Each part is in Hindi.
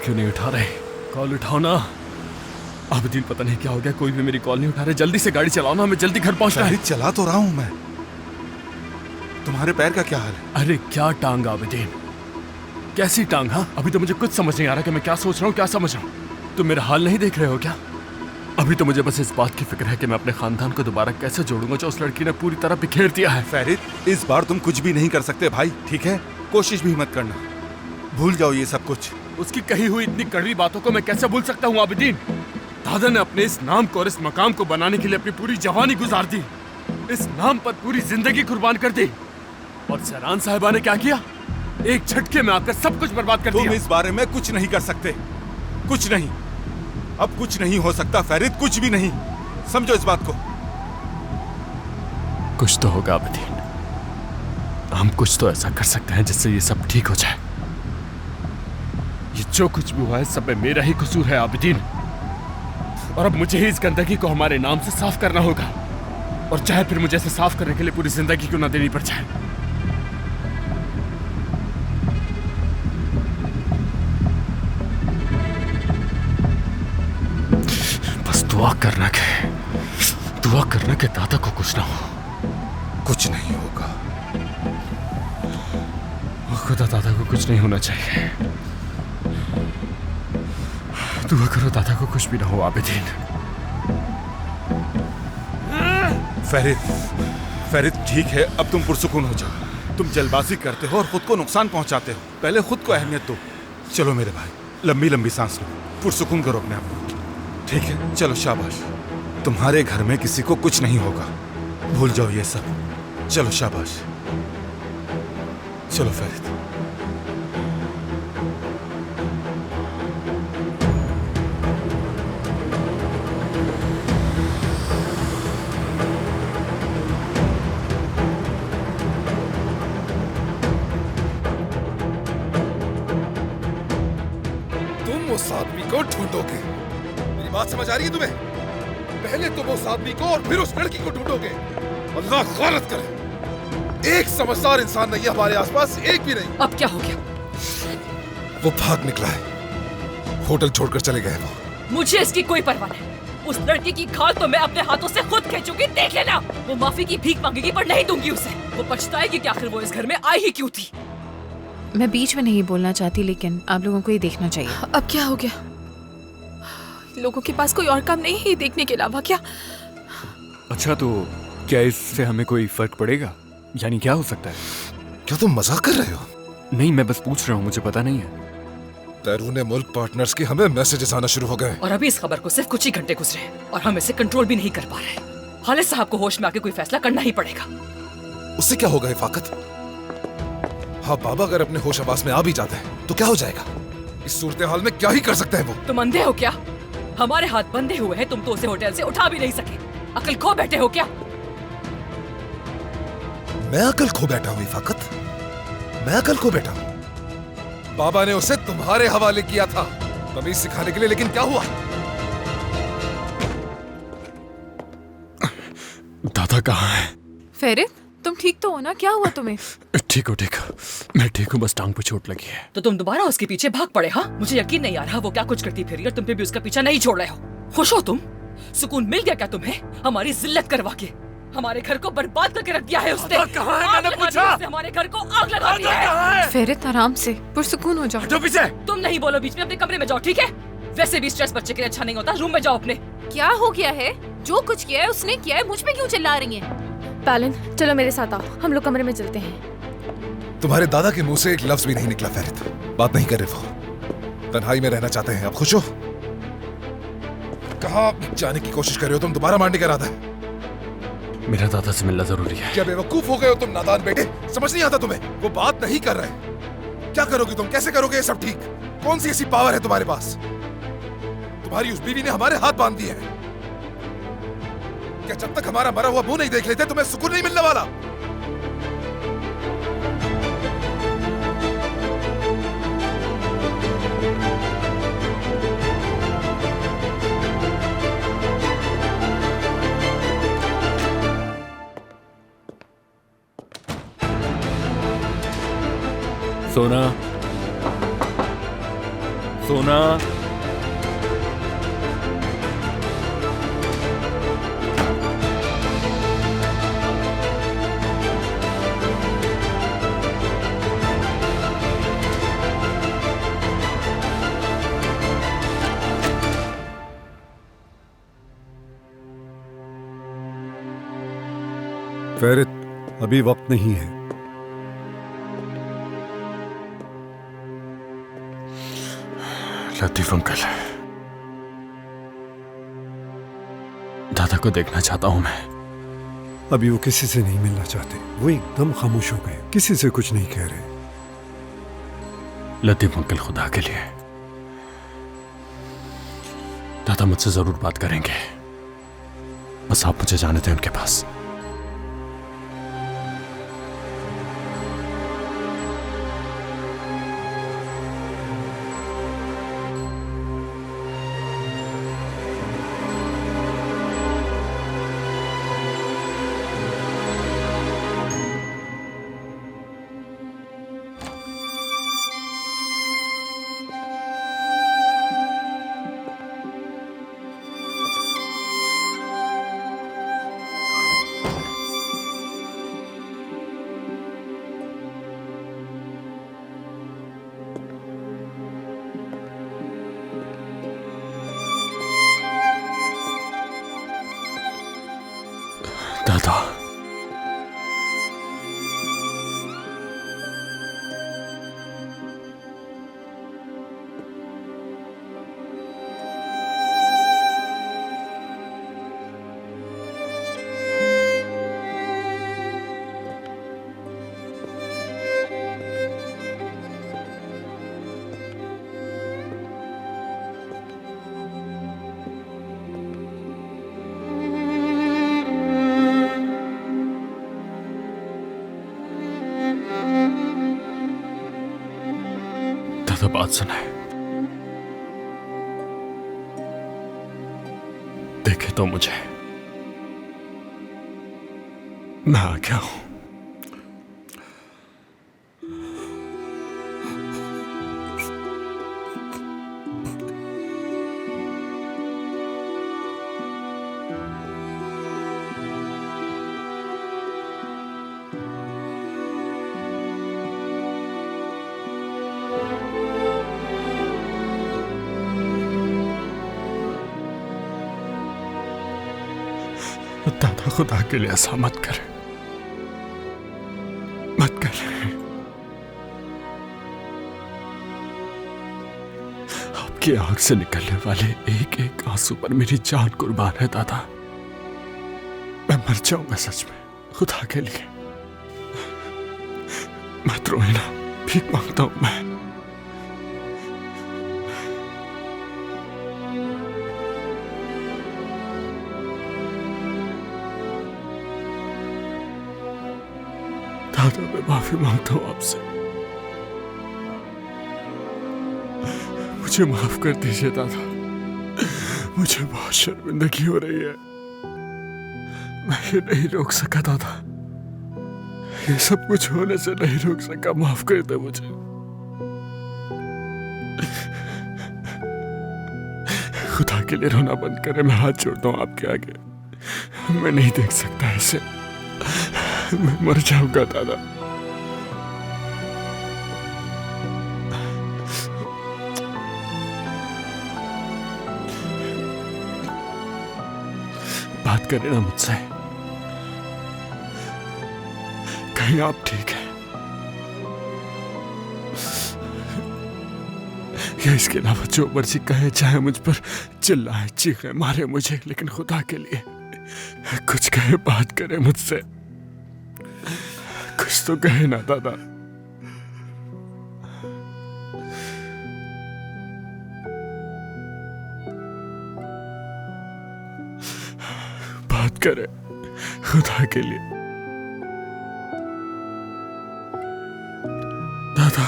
क्यों नहीं उठा रहे? कॉल उठाओ ना। आबिदीन, पता नहीं क्या हो गया, कोई भी मेरी कॉल नहीं उठा रहे। जल्दी से गाड़ी चलाओ ना, हमें जल्दी घर पहुंचना है। चला तो रहा हूं मैं। तुम्हारे पैर का क्या हाल है? अरे क्या टांग आबिदीन, कैसी टांग? हाँ, अभी तो मुझे कुछ समझ नहीं आ रहा कि मैं क्या सोच रहा हूँ, क्या समझ रहा हूँ। तुम मेरा हाल नहीं देख रहे हो क्या? अभी तो मुझे बस इस बात की फिक्र है कि मैं अपने खानदान को दोबारा कैसे जोड़ूंगा जो उस लड़की ने पूरी तरह बिखेर दिया है। फैरिद, इस बार तुम कुछ भी नहीं कर सकते भाई, ठीक है? कोशिश भी मत करना, भूल जाओ ये सब कुछ। उसकी कही हुई इतनी कड़वी बातों को मैं कैसे भूल सकता हूँ आबिदीन? दादा ने अपने इस नाम को और इस मकाम को बनाने के लिए अपनी पूरी जवानी गुजार दी, इस नाम पर पूरी जिंदगी कुर्बान कर दी। और सहरान साहिबा ने क्या किया? एक झटके में आकर सब कुछ बर्बाद कर दिया। तुम इस बारे में कुछ नहीं कर सकते, कुछ नहीं। अब कुछ नहीं हो सकता फैरिद, कुछ भी नहीं, समझो इस बात को। कुछ तो होगा आबिदीन, हम कुछ तो ऐसा कर सकते हैं जिससे ये सब ठीक हो जाए। ये जो कुछ भी हुआ है सब में मेरा ही कसूर है आबिदीन, और अब मुझे ही इस गंदगी को हमारे नाम से साफ करना होगा, और चाहे फिर मुझे इसे साफ करने के लिए पूरी जिंदगी क्यों ना देनी पड़ जाए। बस दुआ करना के दादा को कुछ ना हो। कुछ नहीं होगा। खुदा दादा को कुछ नहीं होना चाहिए। दुआ करो दादा को कुछ भी ना हो आबिदीन। फैरिद ठीक है, अब तुम पुरसुकून हो जाओ। तुम जल्दबाजी करते हो और खुद को नुकसान पहुंचाते हो। पहले खुद को अहमियत दो। चलो मेरे भाई, लंबी लंबी सांस लो, पुरसुकून करो अपने आप को, ठीक है? चलो शाबाश, तुम्हारे घर में किसी को कुछ नहीं होगा, भूल जाओ ये सब। चलो शाबाश, चलो फैरिद। तुम उस आदमी को ढूंढोगे, मेरी बात समझ आ रही है तुम्हें? पहले तुम उस आदमी को और फिर उस लड़की को ढूंढोगे। अल्लाह गलत करे, एक समझदार इंसान नहीं है हमारे आसपास, एक भी नहीं। अब क्या हो गया? वो भाग निकला है, होटल छोड़कर चले गए वो। मुझे इसकी कोई परवाह नहीं। उस लड़की की खाल तो मैं अपने हाथों से खुद खींचूंगी, देख लेना। वो माफी की भीख मांगेगी पर नहीं दूंगी उसे। वो पछताएगी कि आखिर वो इस घर में आई ही क्यों थी। मैं बीच में नहीं बोलना चाहती, लेकिन आप लोगों को ये देखना चाहिए। अब क्या हो गया? लोगों के पास कोई और काम नहीं है देखने के अलावा क्या? अच्छा, तो क्या इससे हमें कोई फर्क पड़ेगा? यानी क्या हो सकता है? क्या तुम मजाक कर रहे हो? नहीं, मैं बस पूछ रहा हूँ, मुझे पता नहीं है। बैरून मुल्क पार्टनर्स के हमें मैसेजेस आना शुरू हो गए, और अभी इस खबर को सिर्फ कुछ ही घंटे गुजरे हैं और हम इसे कंट्रोल भी नहीं कर पा रहे। खालिद साहब को होश में आके कोई फैसला करना ही पड़ेगा। उससे क्या होगा हिफाकत? हाँ, बाबा अगर अपने होश आवास में आ भी जाते हैं तो क्या हो जाएगा? इस सूरत हाल में क्या ही कर सकते हैं वो? तुम अंधे हो क्या? हमारे हाथ बंधे हुए हैं, तुम तो उसे होटल से उठा भी नहीं सके। अकल खो बैठे हो क्या? मैं अकल खो बैठा हूँ हिफाकत? मैं अकल खो बैठा हूँ? बाबा ने उसे तुम्हारे हवाले किया था तमीज सिखाने के लिए, लेकिन क्या हुआ? दादा कहाँ है? फेरिद, तुम ठीक तो हो ना? क्या हुआ तुम्हें? ठीक हो, ठीक हो, मैं ठीक हूँ, बस टांग पे चोट लगी है। तो तुम दोबारा उसके पीछे भाग पड़े? हाँ, मुझे यकीन नहीं आ रहा वो क्या कुछ करती फिरी और तुम पे भी उसका पीछा नहीं छोड़ रहे हो। खुश हो तुम? सुकून मिल गया क्या तुम्हें? हमारी जिल्लत करवा के हमारे घर को बर्बाद करके रख दिया है उसने। कहाँ है? मैंने पूछा। हमारे घर को आग लगा दी है। फेरिद, आराम से, पुरसुकून हो जाओ। हटो पीछे। तुम नहीं बोलो बीच में, अपने कमरे में जाओ, ठीक है? वैसे भी स्ट्रेस बच्चे के लिए अच्छा नहीं होता, रूम में जाओ अपने। क्या हो गया है? जो कुछ किया है उसने किया है, मुझ पे क्यों चिल्ला रही हैं? पालन, चलो मेरे साथ आओ, हम लोग कमरे में चलते हैं। तुम्हारे दादा के मुंह से एक लफ्ज भी नहीं निकला फैरिद, बात नहीं कर रहे वो, तन्हाई में रहना चाहते हैं। आप खुश हो? कहाँ जाने की कोशिश कर रहे हो तुम? दोबारा मारने का इरादा है? मेरा दादा से मिलना जरूरी है। क्या बेवकूफ हो गए हो तुम नादान बेटे? समझ नहीं आता तुम्हें? वो बात नहीं कर रहे। क्या करोगे तुम? कैसे करोगे ये सब ठीक? कौन सी ऐसी पावर है तुम्हारे पास? तुम्हारी उस बीवी ने हमारे हाथ बांध दिए हैं। क्या जब तक हमारा मरा हुआ मुंह नहीं देख लेते तुम्हें सुकून नहीं मिलने वाला? सोना, सोना, फेरित, अभी वक्त नहीं है। लतीफ अंकल, दादा को देखना चाहता हूं मैं। अभी वो किसी से नहीं मिलना चाहते। वो एकदम खामोश हो गए, किसी से कुछ नहीं कह रहे। लतीफ अंकल, खुदा के लिए दादा मुझसे जरूर बात करेंगे। बस आप मुझे जाने दें उनके पास। दादा, दादा बात सुनाए। देखे तो मुझे, मैं आ गया हूं। दादा, खुदा के लिए ऐसा मत करे, मत करे। आपकी आंख से निकलने वाले एक एक आंसू पर मेरी जान कुर्बान है दादा। मैं मर जाऊंगा सच में, खुदा के लिए। मत रोए ना, भीख मांगता हूं मैं। दादा, मैं माफी मांगता हूं आपसे। मुझे माफ कर दीजिए दादा। मुझे बहुत शर्मिंदगी हो रही है। मैं ये नहीं रोक सका दादा, ये सब कुछ होने से नहीं रोक सका। माफ कर दे मुझे। खुदा के लिए रोना बंद करें, मैं हाथ जोड़ता हूं आपके आगे। मैं नहीं देख सकता ऐसे, मैं मर जाऊंगा दादा। बात करें ना मुझसे, कहीं आप ठीक हैं या इसके अलावा जो मर्जी कहे, चाहे मुझ पर चिल्लाए, चीखे, मारे मुझे, लेकिन खुदा के लिए कुछ कहे, बात करे मुझसे। कुछ तो कहे ना दादा। बात करे खुदा के लिए दादा।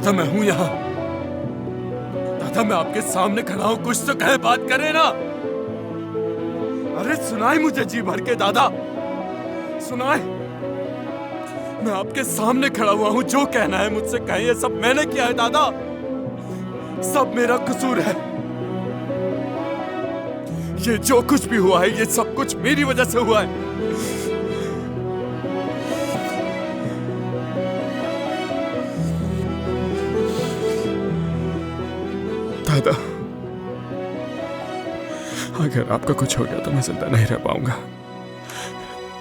दादा मैं हूं यहाँ। दादा मैं आपके सामने खड़ा हूं, कुछ तो कहे, बात करें ना। अरे सुनाए मुझे जी भर के दादा, सुनाए। मैं आपके सामने खड़ा हुआ हूं, जो कहना है मुझसे कहे। ये सब मैंने किया है दादा, सब मेरा कसूर है। ये जो कुछ भी हुआ है ये सब कुछ मेरी वजह से हुआ है। दादा अगर आपका कुछ हो गया तो मैं जिंदा नहीं रह पाऊंगा,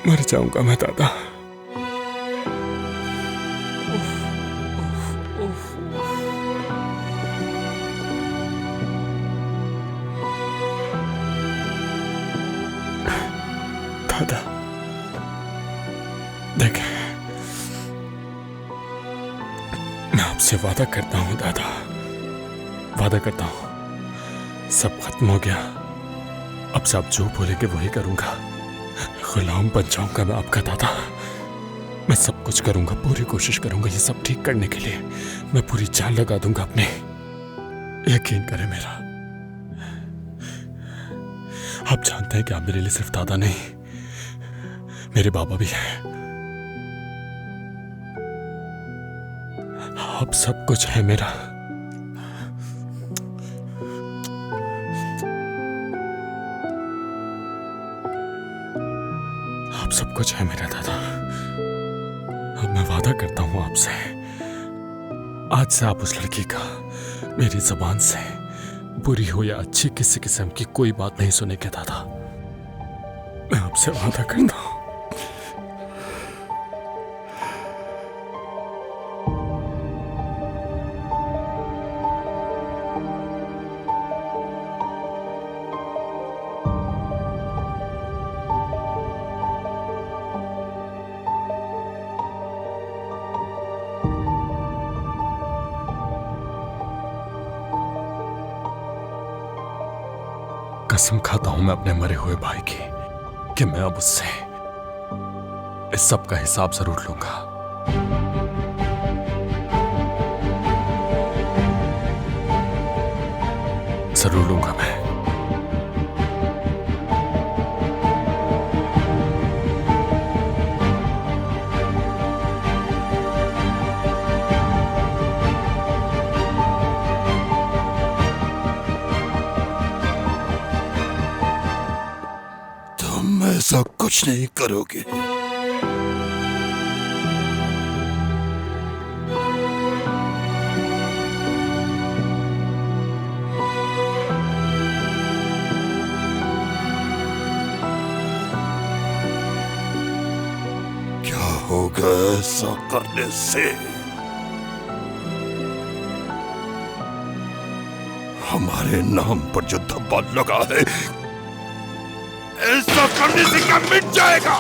मर जाऊंगा मैं दादा। दादा देख, मैं आपसे वादा करता हूं दादा, वादा करता हूं सब खत्म हो गया। अब से आप जो बोलेंगे वही करूंगा, गुलाम बन जाऊंगा मैं आपका दादा। मैं सब कुछ करूंगा, पूरी कोशिश करूंगा ये सब ठीक करने के लिए। मैं पूरी जान लगा दूंगा अपने, यकीन करें मेरा। आप जानते हैं कि आप मेरे लिए सिर्फ दादा नहीं, मेरे बाबा भी हैं। आप सब कुछ है मेरा। आप सब कुछ है मेरा दादा। अब मैं वादा करता हूं आपसे, आज से आप उस लड़की का मेरी जुबान से बुरी हो या अच्छी किसी किस्म की कोई बात नहीं सुनेंगे दादा। मैं आपसे वादा करता हूं। कसम खाता हूं मैं अपने मरे हुए भाई की कि मैं अब उससे इस सब का हिसाब जरूर लूंगा। जरूर लूंगा मैं। ऐसा कुछ नहीं करोगे। क्या होगा ऐसा करने से? हमारे नाम पर जो धब्बा लगा है, ऐसा करने से क्या मिट जाएगा?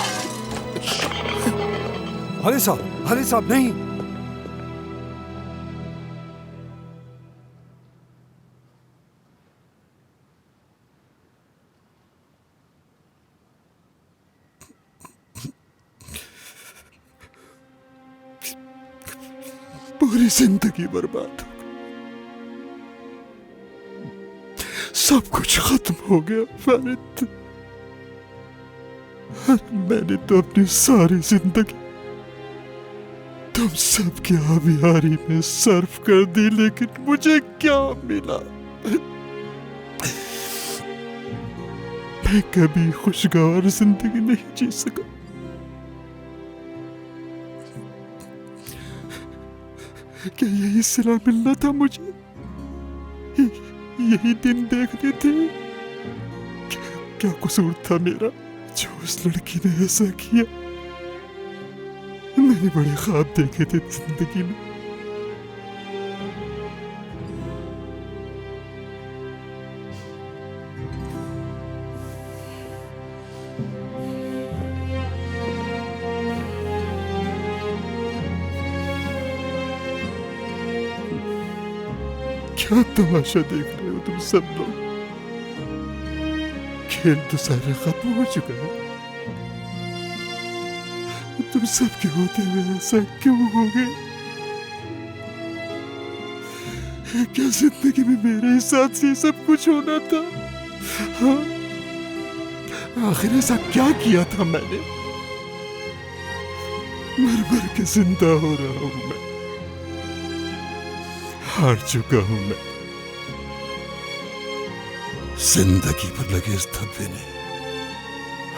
हरी साहब नहीं। पूरी जिंदगी बर्बाद हो गई, सब कुछ खत्म हो गया फारिद। मैंने तो अपनी सारी जिंदगी तुम सबकी आबियारी में सर्फ कर दी, लेकिन मुझे क्या मिला? मैं कभी खुशगवार जिंदगी नहीं जी सका। क्या यही सिला मिलना था मुझे? यही दिन देखने थे? क्या कसूर था मेरा जो उस लड़की ने ऐसा किया? मैंने बड़े ख्वाब देखे थे जिंदगी में। क्या तमाशा देख रहे हो तुम सब लोग? खेल तो सारा खत्म हो चुका है। तुम सबके होते हुए ऐसा क्यों हो गए? क्या जिंदगी में मेरे साथ से सब कुछ होना था? हाँ? आखिर ऐसा क्या किया था मैंने? मर मर के जिंदा हो रहा हूं मैं, हार चुका हूं मैं। जिंदगी पर लगे इस धब्बे ने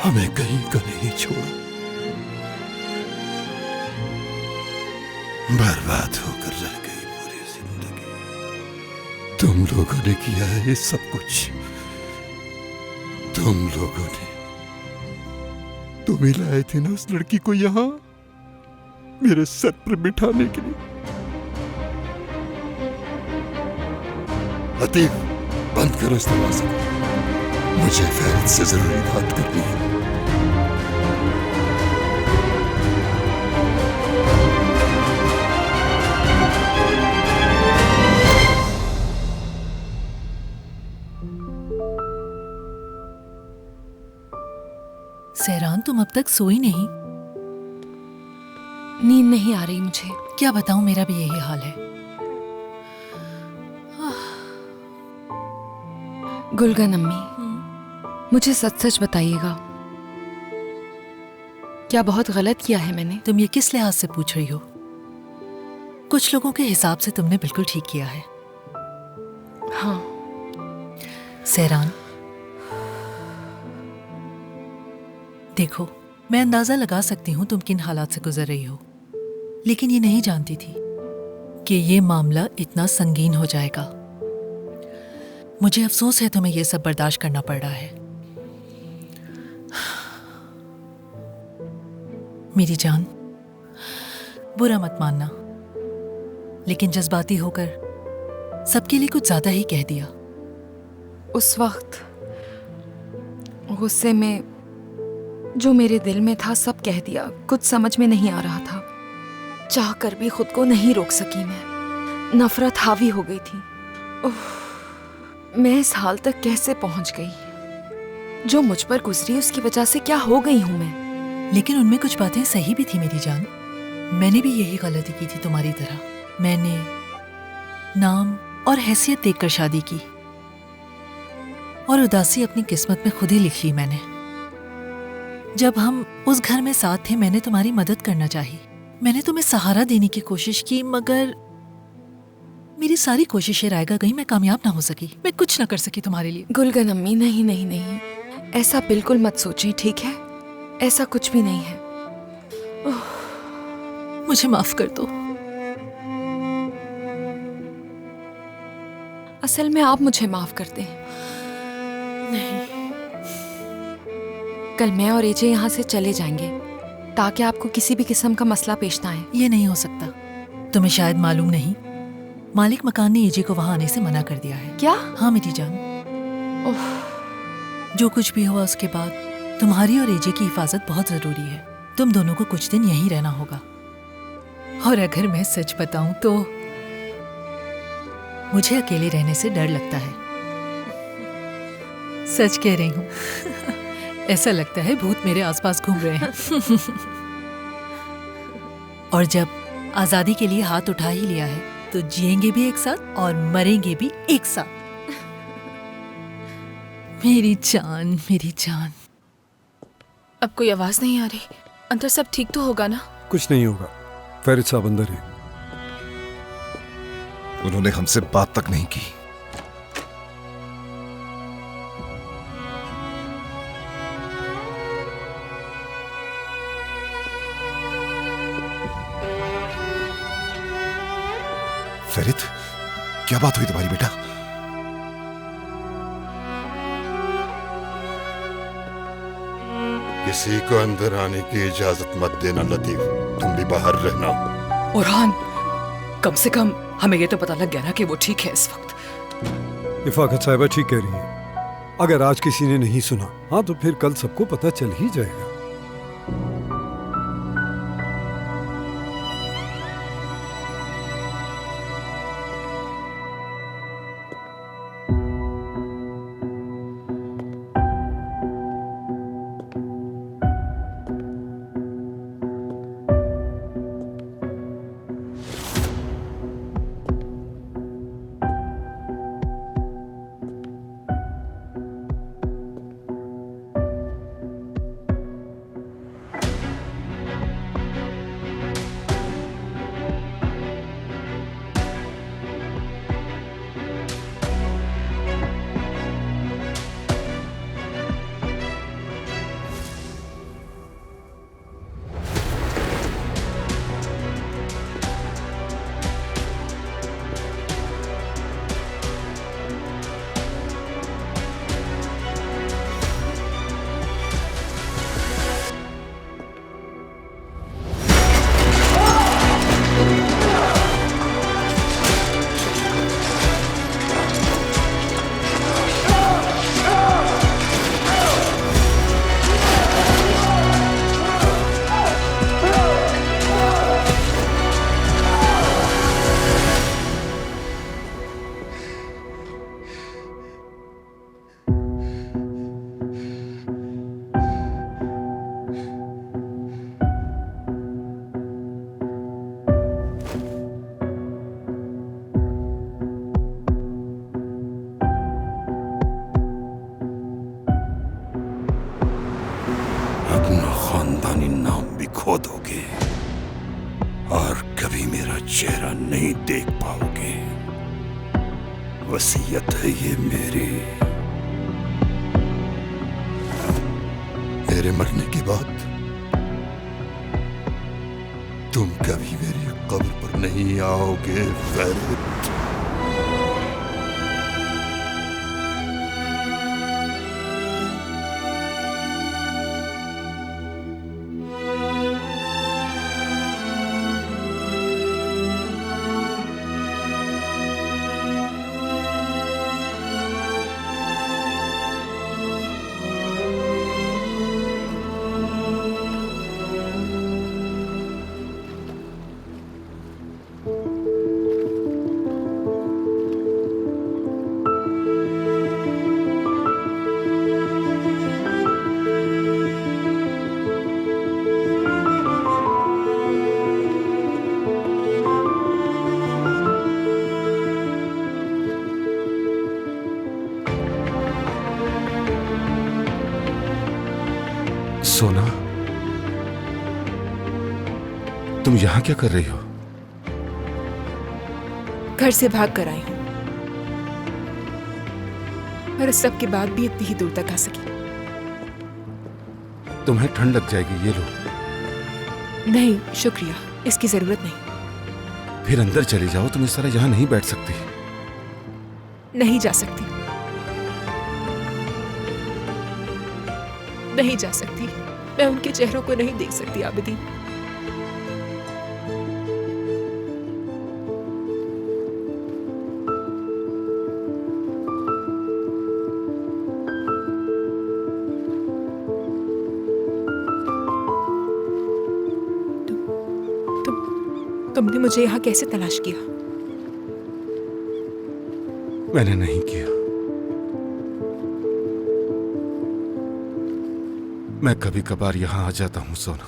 हमें कहीं का नहीं छोड़ा। बर्बाद होकर रह गई पूरी जिंदगी। तुम लोगों ने किया है ये सब कुछ, तुम लोगों ने। तुम ही लाए थे ना उस लड़की को यहां मेरे सर पर बिठाने के लिए। लतीफ, बंद करो इस दरवाजे को, मुझे फैरिद से जरूरी बात करनी है। सहरान, तुम अब तक सोई नहीं? नींद नहीं आ रही मुझे। क्या बताऊं, मेरा भी यही हाल है। गुलगन अम्मी, मुझे सच सच बताइएगा, क्या बहुत गलत किया है मैंने? तुम ये किस लिहाज से पूछ रही हो? कुछ लोगों के हिसाब से तुमने बिल्कुल ठीक किया है। हाँ। सहरान, देखो, मैं अंदाजा लगा सकती हूँ तुम किन हालात से गुजर रही हो, लेकिन ये नहीं जानती थी कि ये मामला इतना संगीन हो जाएगा। मुझे अफसोस है तुम्हें ये सब बर्दाश्त करना पड़ रहा है। मेरी जान, बुरा मत मानना, लेकिन जज्बाती होकर सबके लिए कुछ ज्यादा ही कह दिया। उस वक्त गुस्से में जो मेरे दिल में था सब कह दिया। कुछ समझ में नहीं आ रहा था, चाह कर भी खुद को नहीं रोक सकी मैं। नफरत हावी हो गई थी। मैं इस हाल तक कैसे पहुंच गई? जो मुझ पर गुजरी उसकी वजह से क्या हो गई हूं मैं? लेकिन उनमें कुछ बातें सही भी थी मेरी जान। मैंने भी यही गलती की थी तुम्हारी तरह। मैंने नाम और हैसियत देखकर शादी की, और उदासी अपनी किस्मत में खुद ही लिख ली मैंने। जब हम उस घर में साथ थे, मैंने तुम्हारी मदद करना चाही। मैंने तुम्हें सहारा देने की कोशिश की, मगर मेरी सारी कोशिशें रायगा गई। मैं कामयाब ना हो सकी, मैं कुछ ना कर सकी तुम्हारे लिए। गुलगन अम्मी, नहीं नहीं नहीं, ऐसा बिल्कुल मत सोचिए, ठीक है? ऐसा कुछ भी नहीं है। मुझे माफ कर दो। असल में आप मुझे माफ करते हैं। नहीं, कल मैं और एजे यहाँ से चले जाएंगे ताकि आपको किसी भी किस्म का मसला पेश ना आए। ये नहीं हो सकता। तुम्हें शायद मालूम नहीं, मालिक मकान ने एजे को वहां आने से मना कर दिया है। क्या? हाँ मेरी जान। जो कुछ भी हुआ उसके बाद तुम्हारी और एजे की हिफाजत बहुत जरूरी है। तुम दोनों को कुछ दिन यहीं रहना होगा। और अगर मैं सच बताऊं तो मुझे अकेले रहने से डर लगता है। सच कह रही हूं। ऐसा लगता है भूत मेरे आसपास घूम रहे हैं। और जब आजादी के लिए हाथ उठा ही लिया है तो जिएंगे भी एक साथ और मरेंगे भी एक साथ। मेरी जान, मेरी जान। अब कोई आवाज नहीं आ रही। अंदर सब ठीक तो होगा ना? कुछ नहीं होगा, फैरिद साहब अंदर है। उन्होंने हमसे बात तक नहीं की। फरीद, क्या बात हुई तुम्हारी बेटा? किसी को अंदर आने की इजाजत मत देना लतीफ, तुम भी बाहर रहना। बुरहान, कम से कम हमें ये तो पता लग गया ना कि वो ठीक है इस वक्त। इफाकत साहिबा ठीक कह रही है। अगर आज किसी ने नहीं सुना, हाँ, तो फिर कल सबको पता चल ही जाएगा। खो दोगे और कभी मेरा चेहरा नहीं देख पाओगे। वसीयत है ये मेरी। मेरे मरने के बाद तुम कभी मेरी कब्र पर नहीं आओगे फरीद। सोना, तुम यहां क्या कर रही हो? घर से भाग कर आई हूँ, पर इस सब के बाद भी इतनी ही दूर तक आ सकी। तुम्हें ठंड लग जाएगी, ये लो। नहीं शुक्रिया, इसकी जरूरत नहीं। फिर अंदर चली जाओ, तुम इस तरह यहां नहीं बैठ सकती। नहीं जा सकती, नहीं जा सकती। मैं उनके चेहरों को नहीं देख सकती आबिदीन। तुमने मुझे यहाँ कैसे तलाश किया? मैंने नहीं किया। मैं कभी कभार यहां आ जाता हूं सोना,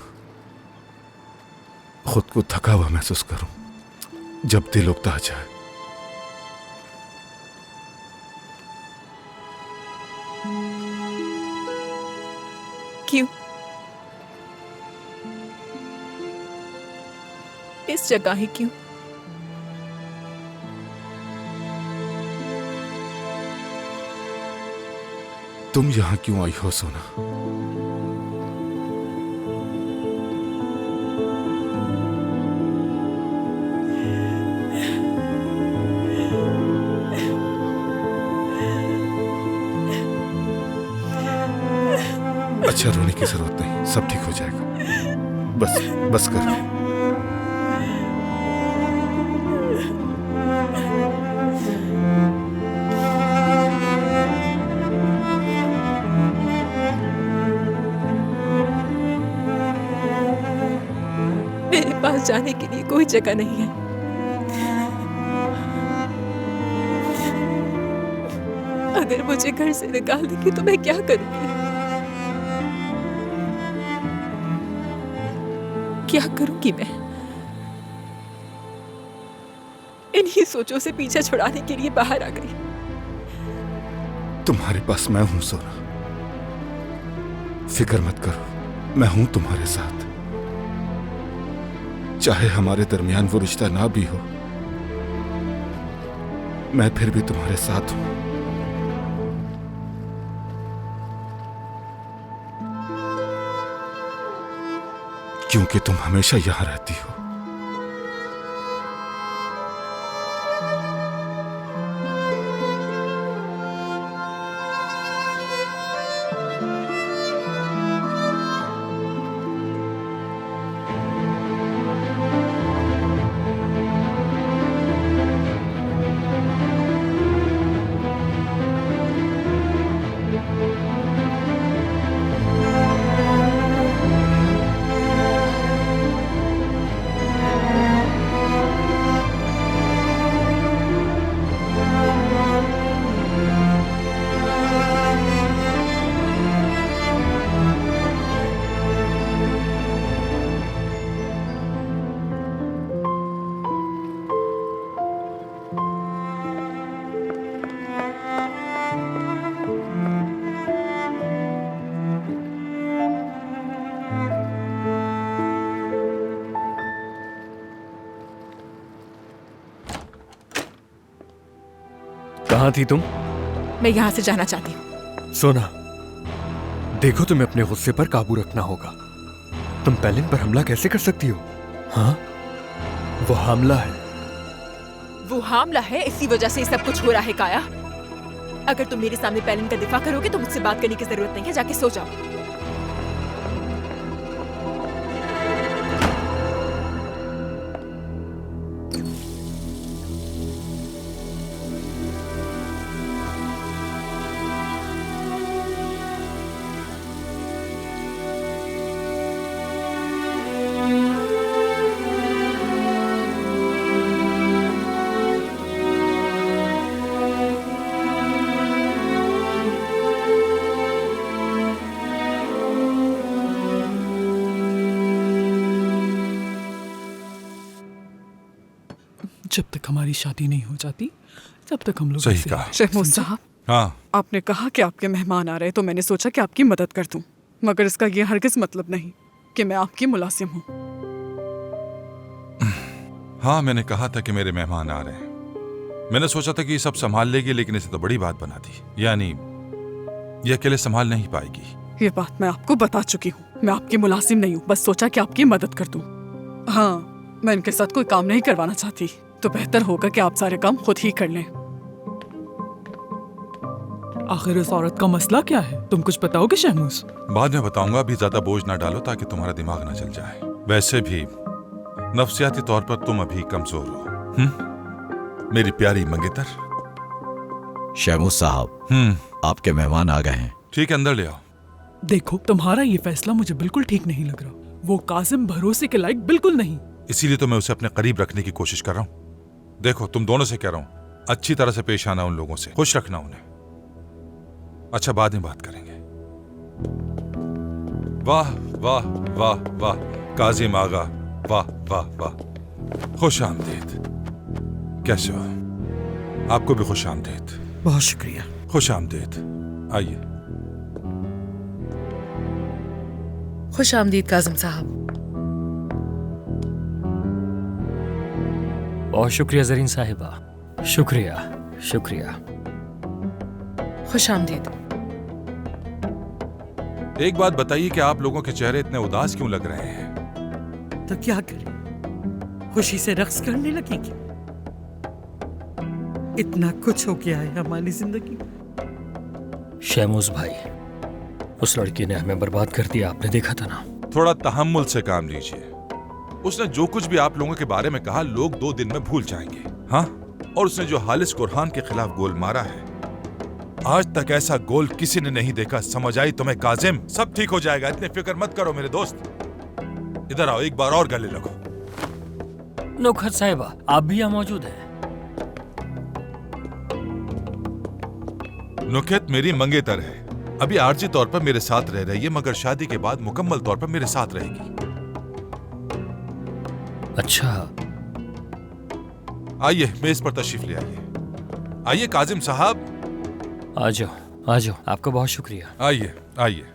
खुद को थका हुआ महसूस करूं, जब दिल उकता जाए। क्यों? इस जगह ही क्यों? तुम यहां क्यों आई हो सोना? अच्छा, रोने की जरूरत नहीं, सब ठीक हो जाएगा। बस बस कर। मेरे पास जाने के लिए कोई जगह नहीं है। अगर मुझे घर से निकाल देंगे तो मैं क्या करूंगी? क्या करूंगी मैं? इन्हीं सोचों से पीछा छुड़ाने के लिए बाहर आ गई। तुम्हारे पास मैं हूं सोना, फिक्र मत करो, मैं हूं तुम्हारे साथ। चाहे हमारे दरमियान वो रिश्ता ना भी हो, मैं फिर भी तुम्हारे साथ हूं। क्योंकि तुम हमेशा यहां रहती हो। कहाँ थी तुम? मैं यहाँ से जाना चाहती हूँ। सोना, देखो तुम्हें अपने गुस्से पर काबू रखना होगा। तुम पेलिन पर हमला कैसे कर सकती हो? हाँ, वो हमला है। वो हमला है, इसी वजह से सब कुछ हो रहा है काया। अगर तुम मेरे सामने पेलिन का दिफा करोगे तो मुझसे बात करने की जरूरत नहीं है, जाके सो जाओ। जब तक हमारी शादी नहीं हो जाती तब तक हम लोग सही ऐसे- कहा। शहमूद साहब, हाँ, आपने कहा कि आपके मेहमान आ रहे, तो मैंने सोचा कि आपकी मदद कर दूं, मगर इसका ये हरगिज मतलब नहीं कि मैं आपकी मुलाजिम हूँ। हाँ, मैंने कहा था कि मेरे मेहमान आ रहे हैं। मैंने सोचा था कि ये सब संभाल लेगी, लेकिन इसे तो बड़ी बात बना दी। यानी ये अकेले संभाल नहीं पाएगी। ये बात मैं आपको बता चुकी हूँ। मैं आपकी मुलाजिम नहीं हूँ, बस सोचा कि आपकी मदद कर दूं। हाँ, मैं इनके साथ कोई काम नहीं करवाना चाहती, तो बेहतर होगा कि आप सारे काम खुद ही कर लें। आखिर इस औरत का मसला क्या है? तुम कुछ बताओगे शहमूस? बाद में बताऊंगा, अभी ज्यादा बोझ ना डालो ताकि तुम्हारा दिमाग ना चल जाए। वैसे भी नफ्सियाती तौर पर तुम अभी कमजोर हो। मेरी प्यारी मंगेतर। शहमूद साहब, आपके मेहमान आ गए हैं। ठीक है, अंदर ले आओ। देखो, तुम्हारा ये फैसला मुझे बिल्कुल ठीक नहीं लग रहा। वो काजिम भरोसे के लायक बिल्कुल नहीं। इसीलिए तो मैं उसे अपने करीब रखने की कोशिश कर रहा हूँ। देखो, तुम दोनों से कह रहा हूँ, अच्छी तरह से पेश आना उन लोगों से, खुश रखना उन्हें। अच्छा, बाद में बात करेंगे। वाह वाह वाह वाह, काजिम आगा, वाह वाह वाह। खुश आमदीद। कैसे हो? आपको भी खुश आमदीद। बहुत शुक्रिया। खुश आमदीद। आइए। खुश आमदीद काजिम साहब। बहुत शुक्रिया जरीन साहिबा, शुक्रिया शुक्रिया। खुश आमदीद। एक बात बताइए कि आप लोगों के चेहरे इतने उदास क्यों लग रहे हैं? तो क्या करें, खुशी से रक्स करने लगेंगे। इतना कुछ हो गया है हमारी जिंदगी में। शहमूज भाई, उस लड़की ने हमें बर्बाद कर दिया, आपने देखा था ना। थोड़ा तहम्मुल से काम लीजिए। उसने जो कुछ भी आप लोगों के बारे में कहा, लोग 2 दिन में भूल जाएंगे। हाँ, और उसने जो हालिस कुरहान के खिलाफ गोल मारा है, आज तक ऐसा गोल किसी ने नहीं देखा। समझ आई तुम्हें काजिम? सब ठीक हो जाएगा, इतनी फिक्र मत करो मेरे दोस्त। इधर आओ, एक बार और गले लगो। नुखत साहिबा, आप भी यहाँ मौजूद हैं। नुखत मेरी मंगेतर है। अभी आर्जी तौर पर मेरे साथ रह रही है, मगर शादी के बाद मुकम्मल तौर पर मेरे साथ रहेगी। अच्छा, आइए, मेज पर तशरीफ ले आइए। आइए काजिम साहब। आ जाओ आ जाओ, आपका बहुत शुक्रिया। आइए आइए।